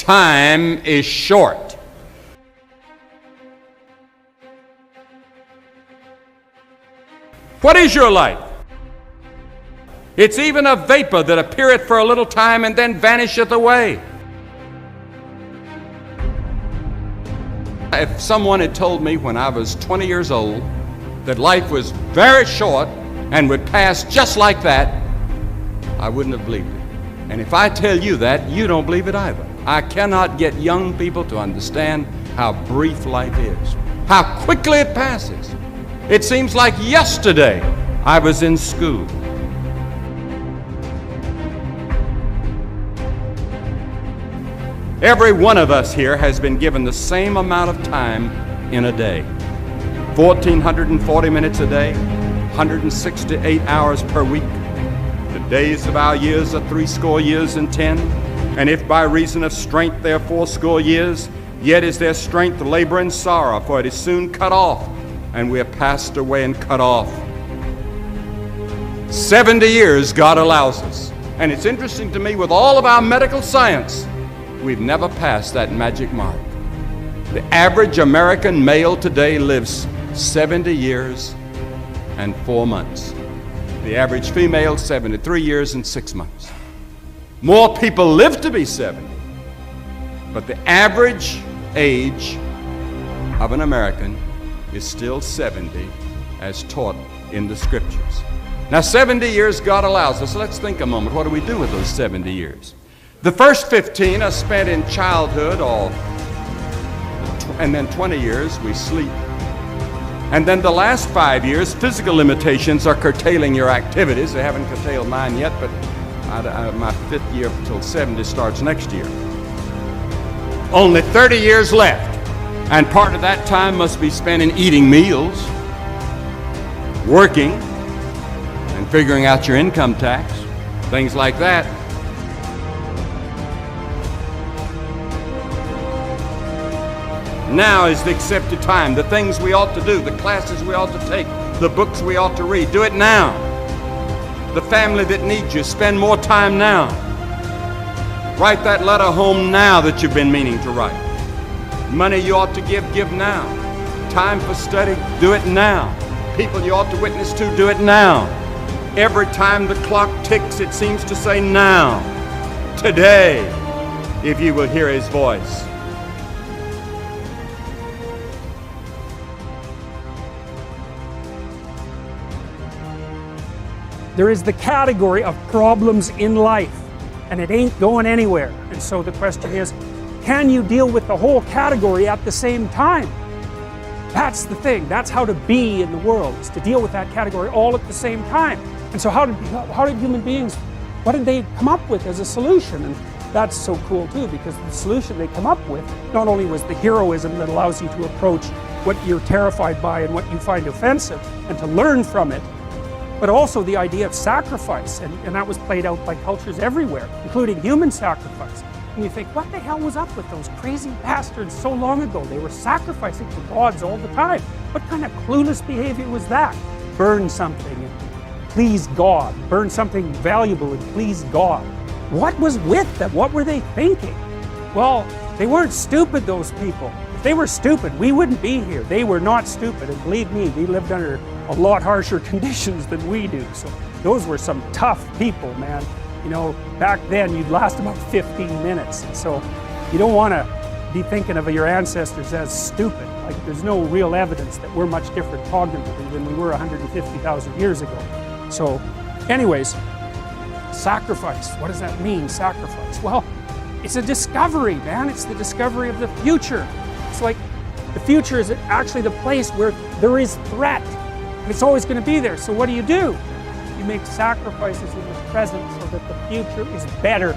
time is short. What is your life? It's even a vapor that appeareth for a little time and then vanisheth away. If someone had told me when I was 20 years old that life was very short and would pass just like that, I wouldn't have believed it. And if I tell you that, you don't believe it either. I cannot get young people to understand how brief life is, how quickly it passes. It seems like yesterday I was in school. Every one of us here has been given the same amount of time in a day. 1,440 minutes a day, 168 hours per week. The days of our years are 80 years and 10. And if by reason of strength they are 80 years, yet is their strength labor and sorrow, for it is soon cut off, and we are passed away and cut off. 70 years God allows us. And it's interesting to me, with all of our medical science, we've never passed that magic mark. The average American male today lives 70 years and 4 months. The average female, 73 years and 6 months. More people live to be 70, but the average age of an American is still 70 as taught in the scriptures. Now 70 years God allows us. Let's think a moment. What do we do with those 70 years? The first 15 are spent in childhood, and then 20 years we sleep. And then the last 5 years, physical limitations are curtailing your activities. They haven't curtailed mine yet, but my 5th year till 70 starts next year. Only 30 years left, and part of that time must be spent in eating meals, working, and figuring out your income tax, things like that. Now is the accepted time. The things we ought to do, the classes we ought to take, the books we ought to read, do it now. The family that needs you, spend more time now. Write that letter home now that you've been meaning to write. Money you ought to give now. Time for study, do it now. People you ought to witness to, do it now. Every time the clock ticks, it seems to say now. Today, if you will hear His voice. There is the category of problems in life, and it ain't going anywhere. And so the question is, can you deal with the whole category at the same time? That's the thing. That's how to be in the world, is to deal with that category all at the same time. And so how did human beings, what did they come up with as a solution? And that's so cool too, because the solution they come up with not only was the heroism that allows you to approach what you're terrified by and what you find offensive and to learn from it, but also the idea of sacrifice, and that was played out by cultures everywhere, including human sacrifice. And you think, what the hell was up with those crazy bastards so long ago? They were sacrificing to gods all the time. What kind of clueless behavior was that? Burn something and please God. Burn something valuable and please God. What was with them? What were they thinking? Well, they weren't stupid, those people. If they were stupid, we wouldn't be here. They were not stupid, and believe me, they lived under a lot harsher conditions than we do. So those were some tough people, man. You know, back then you'd last about 15 minutes. So you don't want to be thinking of your ancestors as stupid. Like, there's no real evidence that we're much different cognitively than we were 150,000 years ago. So anyways, sacrifice. What does that mean, sacrifice? Well, it's a discovery, man. It's the discovery of the future. It's like the future is actually the place where there is threat. And it's always going to be there. So what do? You make sacrifices in the present so that the future is better